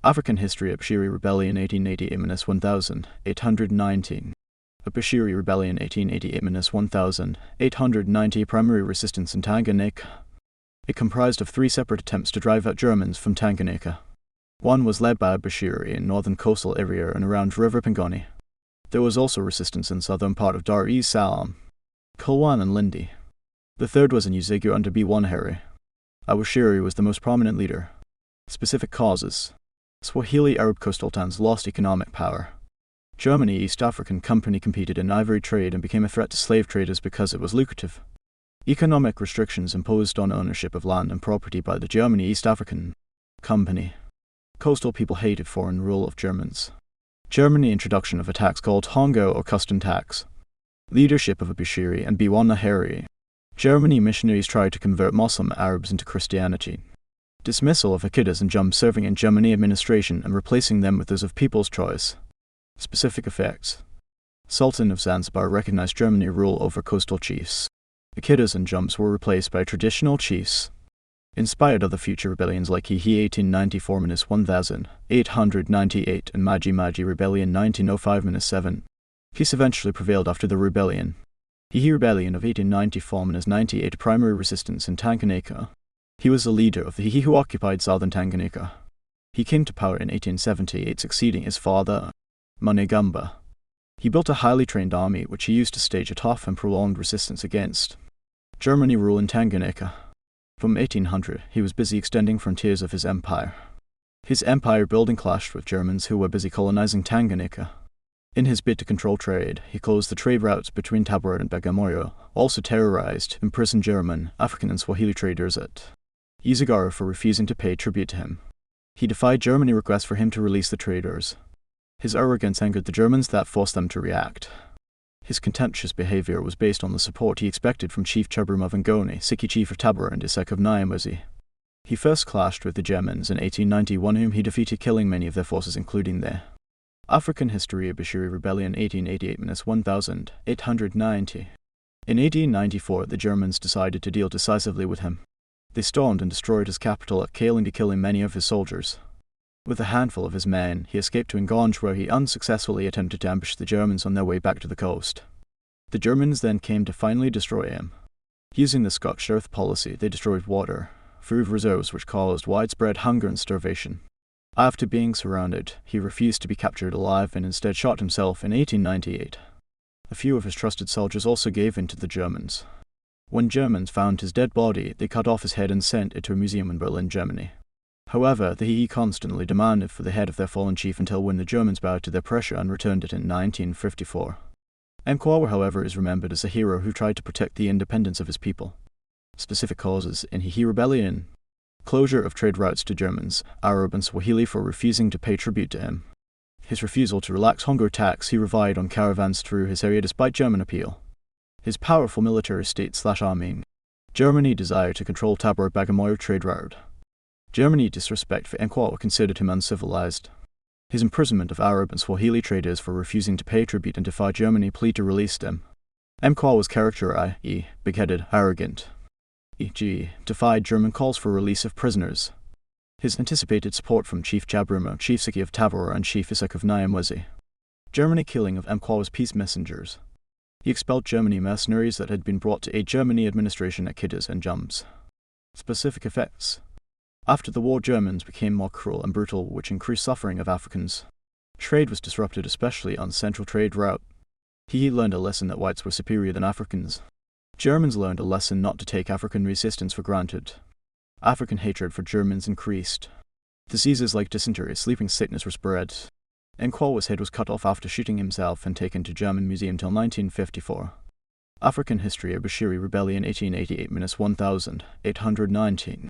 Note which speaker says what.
Speaker 1: African history ABUSHIRI Rebellion 1888–1819. ABUSHIRI Rebellion 1888–1890 Primary resistance in Tanganyika. It comprised of 3 separate attempts to drive out Germans from Tanganyika. One was led by ABUSHIRI in northern coastal area and around River Pangani. There was also resistance in southern part of Dar es Salaam, Kulwan and Lindi. The third was in Uzigu under B1 ABUSHIRI was the most prominent leader. Specific causes: Swahili Arab coastal towns lost economic power. Germany East African Company competed in ivory trade and became a threat to slave traders because it was lucrative. Economic restrictions imposed on ownership of land and property by the Germany East African Company. Coastal people hated foreign rule of Germans. Germany introduction of a tax called Hongo or custom tax. Leadership of ABUSHIRI and B1 Germany missionaries tried to convert Muslim Arabs into Christianity. Dismissal of Akidas and Jums serving in Germany administration and replacing them with those of People's Choice. Specific effects: Sultan of Zanzibar recognized Germany rule over coastal chiefs. Akidas and Jums were replaced by traditional chiefs. Inspired other future rebellions like Hihi 1894–1898 and Maji Maji Rebellion 1905–7. Peace eventually prevailed after the rebellion. Hihi Rebellion of 1894–98 Primary resistance in Tanganyika. He was the leader of the Hihi who occupied southern Tanganyika. He came to power in 1878, succeeding his father, Manigamba. He built a highly trained army which he used to stage a tough and prolonged resistance against Germany rule in Tanganyika. From 1800, he was busy extending frontiers of his empire. His empire building clashed with Germans who were busy colonizing Tanganyika. In his bid to control trade, he closed the trade routes between Tabora and Bagamoyo, also terrorized, imprisoned German, African and Swahili traders at Izagara for refusing to pay tribute to him. He defied Germany requests for him to release the traders. His arrogance angered the Germans that forced them to react. His contemptuous behavior was based on the support he expected from Chief Chabruma Vangoni, Siki chief of Tabora and Isek of Nyamwezi. He first clashed with the Germans in 1891, whom he defeated, killing many of their forces including their African history ABUSHIRI Rebellion 1888–1890. In 1894, the Germans decided to deal decisively with him. They stormed and destroyed his capital at Kalindi, killing many of his soldiers. With a handful of his men, he escaped to Ngonj, where he unsuccessfully attempted to ambush the Germans on their way back to the coast. The Germans then came to finally destroy him. Using the scorched earth policy, they destroyed water, food reserves, which caused widespread hunger and starvation. After being surrounded, he refused to be captured alive and instead shot himself in 1898. A few of his trusted soldiers also gave in to the Germans. When Germans found his dead body, they cut off his head and sent it to a museum in Berlin, Germany. However, the Hihi constantly demanded for the head of their fallen chief until when the Germans bowed to their pressure and returned it in 1954. Mkwawa, however, is remembered as a hero who tried to protect the independence of his people. Specific causes in Hihi Rebellion: closure of trade routes to Germans, Arab and Swahili for refusing to pay tribute to him. His refusal to relax Hongo tax, he relied on caravans through his area despite German appeal. His powerful military state/army. Germany desire to control Tabora-Bagamoyo trade route. Germany disrespect for Mkwawa considered him uncivilized. His imprisonment of Arab and Swahili traders for refusing to pay tribute and defy Germany plea to release them. Mkwawa's character, i.e. big-headed, arrogant, e.g. defied German calls for release of prisoners. His anticipated support from Chief Chabruma, Chief Siki of Tabora and Chief Isek of Nyamwezi. Germany killing of Mkwawa's peace messengers. He expelled Germany mercenaries that had been brought to aid Germany administration at Akidas and Jums. Specific effects: after the war, Germans became more cruel and brutal, which increased suffering of Africans. Trade was disrupted, especially on Central Trade Route. He learned a lesson that whites were superior than Africans. Germans learned a lesson not to take African resistance for granted. African hatred for Germans increased. Diseases like dysentery, sleeping sickness were spread. Mkwawa's head was cut off after shooting himself and taken to German museum till 1954. African history ABUSHIRI Rebellion 1888–1819.